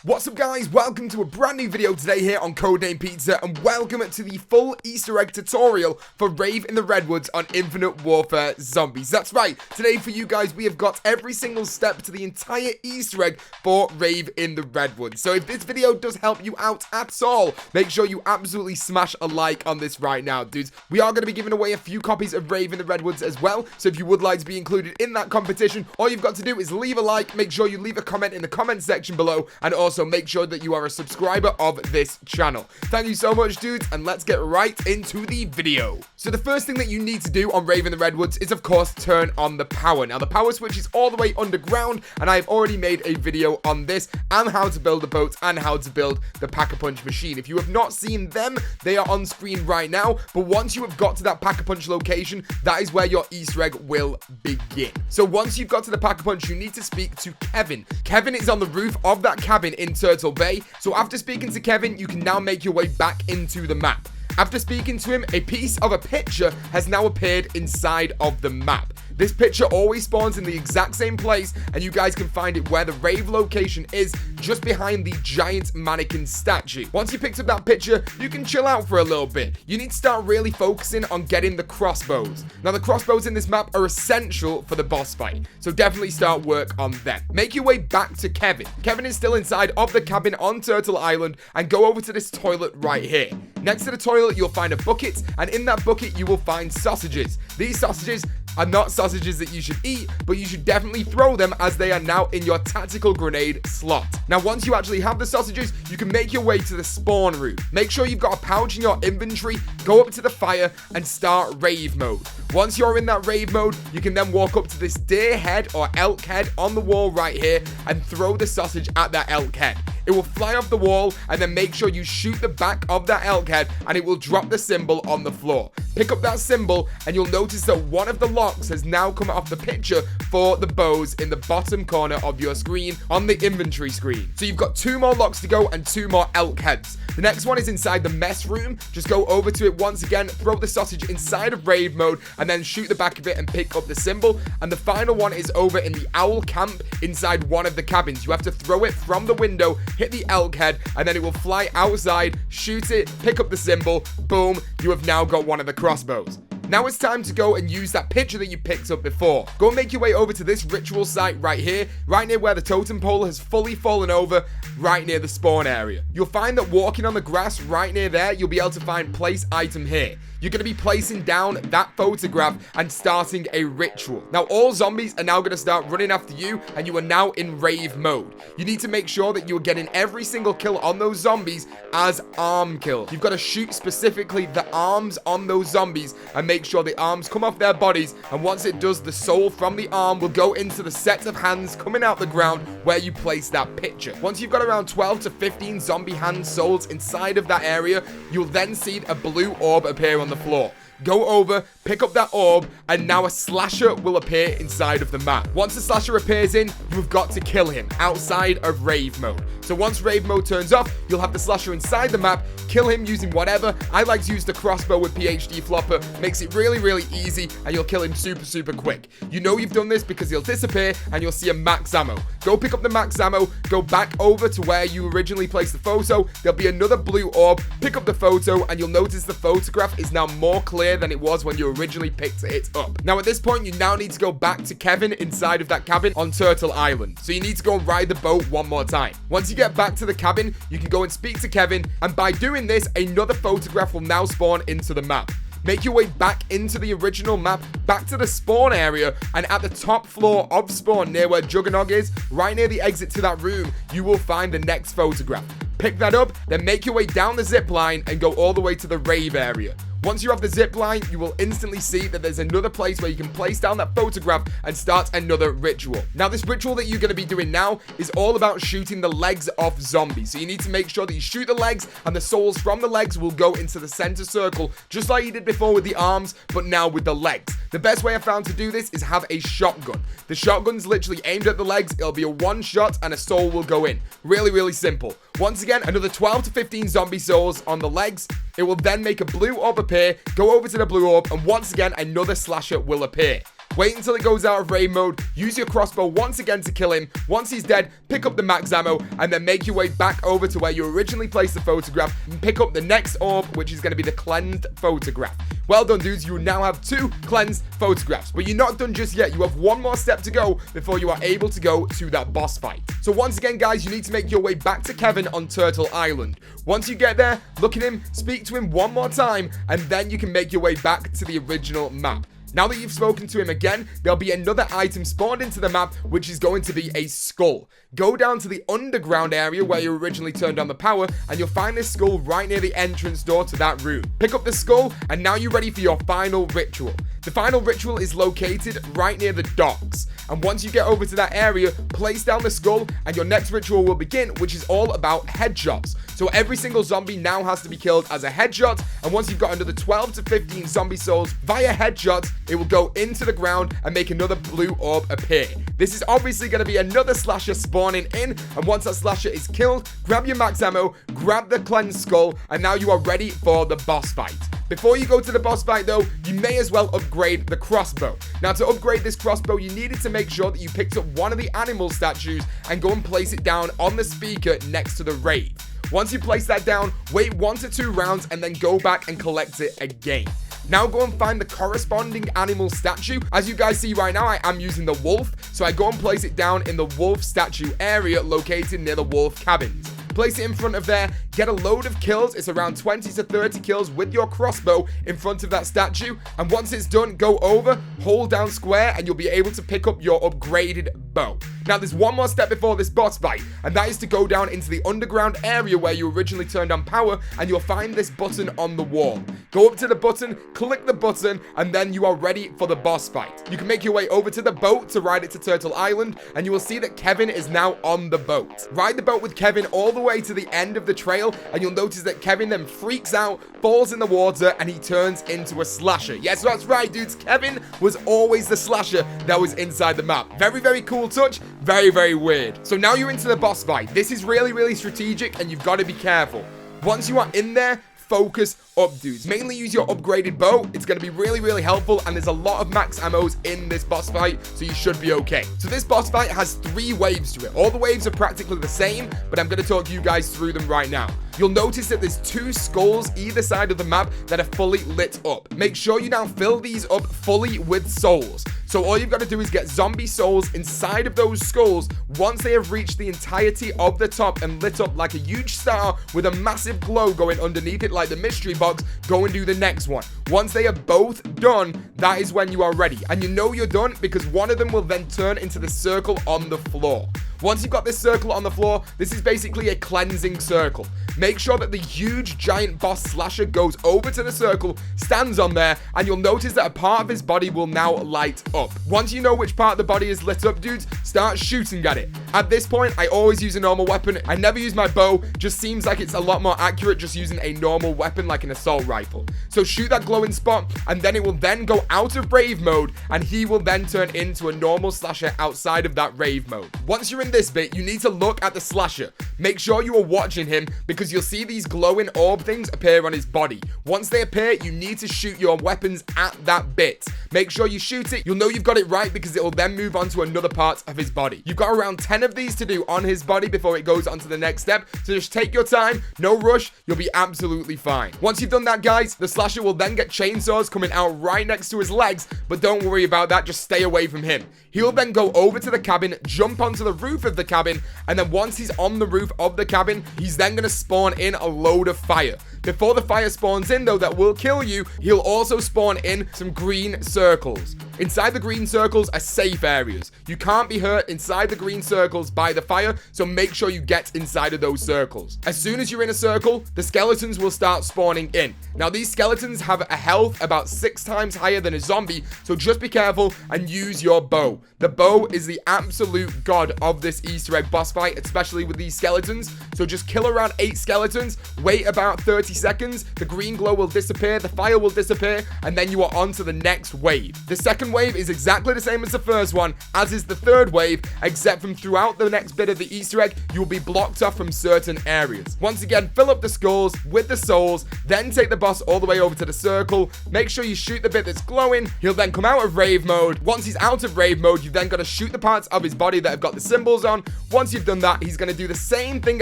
What's up guys, welcome to a brand new video today here on CodeNamePizza, and welcome to the full Easter egg tutorial for Rave in the Redwoods on Infinite Warfare Zombies. That's right, today for you guys we have got every single step to the entire Easter egg for Rave in the Redwoods. So if this video does help you out at all, make sure you absolutely smash a like on this right now, dudes. We are going to be giving away a few copies of Rave in the Redwoods as well, so if you would like to be included in that competition, all you've got to do is leave a like, make sure you leave a comment in the comment section below, and also make sure that you are a subscriber of this channel. Thank you so much, dudes, and let's get right into the video. So the first thing that you need to do on Rave in the Redwoods is, of course, turn on the power. Now, the power switch is all the way underground, and I've already made a video on this and how to build the boat and how to build the Pack-a-Punch machine. If you have not seen them, they are on screen right now, but once you have got to that Pack-a-Punch location, that is where your Easter egg will begin. So once you've got to the Pack-a-Punch, you need to speak to Kevin. Kevin is on the roof of that cabin in Turtle Bay. So after speaking to Kevin, you can now make your way back into the map. After speaking to him, a piece of a picture has now appeared inside of the map. This picture always spawns in the exact same place, and you guys can find it where the rave location is, just behind the giant mannequin statue. Once you picked up that picture, you can chill out for a little bit. You need to start really focusing on getting the crossbows. Now, the crossbows in this map are essential for the boss fight, so definitely start work on them. Make your way back to Kevin. Kevin is still inside of the cabin on Turtle Island, and go over to this toilet right here. Next to the toilet, you'll find a bucket, and in that bucket, you will find sausages. These sausages are not sausages that you should eat, but you should definitely throw them as they are now in your tactical grenade slot. Now, once you actually have the sausages, you can make your way to the spawn room. Make sure you've got a pouch in your inventory, go up to the fire, and start rave mode. Once you're in that rave mode, you can then walk up to this deer head or elk head on the wall right here and throw the sausage at that elk head. It will fly off the wall, and then make sure you shoot the back of that elk head, and it will drop the symbol on the floor. Pick up that symbol, and you'll notice that one of the locks has now come off the picture for the bows in the bottom corner of your screen on the inventory screen. So you've got 2 more locks to go and 2 more elk heads. The next one is inside the mess room. Just go over to it once again, throw the sausage inside of rave mode, and then shoot the back of it and pick up the symbol. And the final one is over in the owl camp inside one of the cabins. You have to throw it from the window, hit the elk head, and then it will fly outside, shoot it, pick up the symbol, boom, you have now got one of the crossbows. Now it's time to go and use that picture that you picked up before. Go and make your way over to this ritual site right here, right near where the totem pole has fully fallen over, right near the spawn area. You'll find that walking on the grass right near there, you'll be able to find place item here. You're going to be placing down that photograph and starting a ritual. Now, all zombies are now going to start running after you, and you are now in rave mode. You need to make sure that you're getting every single kill on those zombies as arm kills. You've got to shoot specifically the arms on those zombies and make sure the arms come off their bodies, and once it does, the soul from the arm will go into the set of hands coming out the ground where you place that picture. Once you've got around 12 to 15 zombie hand souls inside of that area, you'll then see a blue orb appear on the floor. Go over, pick up that orb, and now a slasher will appear inside of the map. Once the slasher appears in, you've got to kill him outside of rave mode. So once rave mode turns off, you'll have the slasher inside the map, kill him using whatever. I like to use the crossbow with PhD Flopper, makes it really, really easy, and you'll kill him super, super quick. You know you've done this because he'll disappear, and you'll see a max ammo. Go pick up the max ammo, go back over to where you originally placed the photo, there'll be another blue orb, pick up the photo, and you'll notice the photograph is now more clear than it was when you originally picked it up. Now at this point, you now need to go back to Kevin inside of that cabin on Turtle Island. So you need to go and ride the boat one more time. Once you get back to the cabin, you can go and speak to Kevin, and by doing this, another photograph will now spawn into the map. Make your way back into the original map, back to the spawn area, and at the top floor of spawn, near where Juggernog is, right near the exit to that room, you will find the next photograph. Pick that up, then make your way down the zip line and go all the way to the rave area. Once you have the zip line, you will instantly see that there's another place where you can place down that photograph and start another ritual. Now, this ritual that you're going to be doing now is all about shooting the legs off zombies. So you need to make sure that you shoot the legs, and the souls from the legs will go into the center circle, just like you did before with the arms, but now with the legs. The best way I found to do this is have a shotgun. The shotgun's literally aimed at the legs. It'll be a one shot and a soul will go in. Really, really simple. Once again, another 12 to 15 zombie souls on the legs. It will then make a blue orb appear, go over to the blue orb, and once again, another slasher will appear. Wait until it goes out of raid mode, use your crossbow once again to kill him. Once he's dead, pick up the max ammo, and then make your way back over to where you originally placed the photograph and pick up the next orb, which is going to be the cleansed photograph. Well done, dudes, you now have 2 cleansed photographs, but you're not done just yet. You have one more step to go before you are able to go to that boss fight. So once again, guys, you need to make your way back to Kevin on Turtle Island. Once you get there, look at him, speak to him one more time, and then you can make your way back to the original map. Now that you've spoken to him again, there'll be another item spawned into the map, which is going to be a skull. Go down to the underground area where you originally turned on the power, and you'll find this skull right near the entrance door to that room. Pick up the skull, and now you're ready for your final ritual. The final ritual is located right near the docks, and once you get over to that area, place down the skull, and your next ritual will begin, which is all about headshots. So every single zombie now has to be killed as a headshot, and once you've got another 12 to 15 zombie souls via headshots, it will go into the ground and make another blue orb appear. This is obviously going to be another slasher spawning in, and once that slasher is killed, grab your max ammo, grab the cleansed skull, and now you are ready for the boss fight. Before you go to the boss fight though, you may as well upgrade the crossbow. Now to upgrade this crossbow, you needed to make sure that you picked up one of the animal statues and go and place it down on the speaker next to the rave. Once you place that down, wait 1 to 2 rounds and then go back and collect it again. Now go and find the corresponding animal statue. As you guys see right now, I am using the wolf, so I go and place it down in the wolf statue area located near the wolf cabins. Place it in front of there, get a load of kills. It's around 20 to 30 kills with your crossbow in front of that statue. And once it's done, go over, hold down square, and you'll be able to pick up your upgraded bow. Now, there's one more step before this boss fight, and that is to go down into the underground area where you originally turned on power, and you'll find this button on the wall. Go up to the button, click the button, and then you are ready for the boss fight. You can make your way over to the boat to ride it to Turtle Island, and you will see that Kevin is now on the boat. Ride the boat with Kevin all the way to the end of the trail, and you'll notice that Kevin then freaks out, falls in the water, and he turns into a slasher. Yes, that's right, dudes. Kevin was always the slasher that was inside the map. Very, very cool touch. Very, very weird. So now you're into the boss fight. This is really, really strategic, and you've got to be careful. Once you are in there, focus up, dudes. Mainly use your upgraded bow. It's going to be really, really helpful, and there's a lot of max ammos in this boss fight, so you should be okay. So this boss fight has 3 waves to it. All the waves are practically the same, but I'm going to talk you guys through them right now. You'll notice that there's 2 skulls either side of the map that are fully lit up. Make sure you now fill these up fully with souls. So all you've got to do is get zombie souls inside of those skulls. Once they have reached the entirety of the top and lit up like a huge star with a massive glow going underneath it like the mystery box, go and do the next one. Once they are both done, that is when you are ready. And you know you're done because one of them will then turn into the circle on the floor. Once you've got this circle on the floor, this is basically a cleansing circle. Make sure that the huge giant boss slasher goes over to the circle, stands on there, and you'll notice that a part of his body will now light up. Once you know which part of the body is lit up, dudes, start shooting at it. At this point, I always use a normal weapon. I never use my bow. Just seems like it's a lot more accurate just using a normal weapon like an assault rifle. So shoot that glowing spot, and then it will then go out of rave mode, and he will then turn into a normal slasher outside of that rave mode. Once you're in this bit, you need to look at the slasher. Make sure you are watching him because you'll see these glowing orb things appear on his body. Once they appear, you need to shoot your weapons at that bit. Make sure you shoot it. You'll know you've got it right because it will then move on to another part of his body. You've got around 10 of these to do on his body before it goes on to the next step. So just take your time, no rush, you'll be absolutely fine. Once you've done that, guys, the slasher will then get chainsaws coming out right next to his legs, but don't worry about that, just stay away from him. He'll then go over to the cabin, jump onto the roof of the cabin, and then once he's on the roof of the cabin, he's then going to spawn in a load of fire. Before the fire spawns in, though, that will kill you, he'll also spawn in some green circles. Inside the green circles are safe areas. You can't be hurt inside the green circles by the fire, so make sure you get inside of those circles. As soon as you're in a circle, the skeletons will start spawning in. Now, these skeletons have a health about 6 times higher than a zombie, so just be careful and use your bow. The bow is the absolute god of this Easter egg boss fight, especially with these skeletons. So just kill around 8 skeletons, wait about 30 seconds, the green glow will disappear, the fire will disappear, and then you are on to the next wave. The second wave is exactly the same as the first one, as is the third wave, except from throughout the next bit of the Easter egg, you will be blocked off from certain areas. Once again, fill up the skulls with the souls, then take the boss all the way over to the circle. Make sure you shoot the bit that's glowing. He'll then come out of rave mode. Once he's out of rave mode, you've then got to shoot the parts of his body that have got the symbols on. Once you've done that, he's going to do the same thing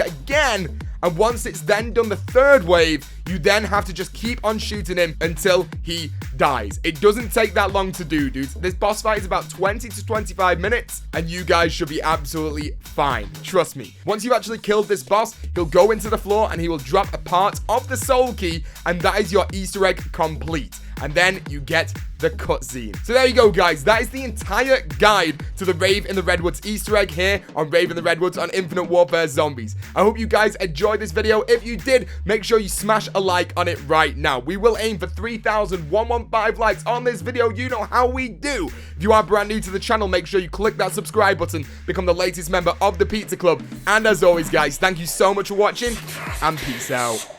again. And once it's then done the third wave, you then have to just keep on shooting him until he dies. It doesn't take that long to do, dudes. This boss fight is about 20 to 25 minutes, and you guys should be absolutely fine. Trust me. Once you've actually killed this boss, he'll go into the floor and he will drop a part of the soul key, and that is your Easter egg complete. And then you get the cutscene. So there you go, guys. That is the entire guide to the Rave in the Redwoods Easter egg here on Rave in the Redwoods on Infinite Warfare Zombies. I hope you guys enjoyed this video. If you did, make sure you smash a like on it right now. We will aim for 3,115 likes on this video. You know how we do. If you are brand new to the channel, make sure you click that subscribe button, become the latest member of the Pizza Club. And as always, guys, thank you so much for watching, and peace out.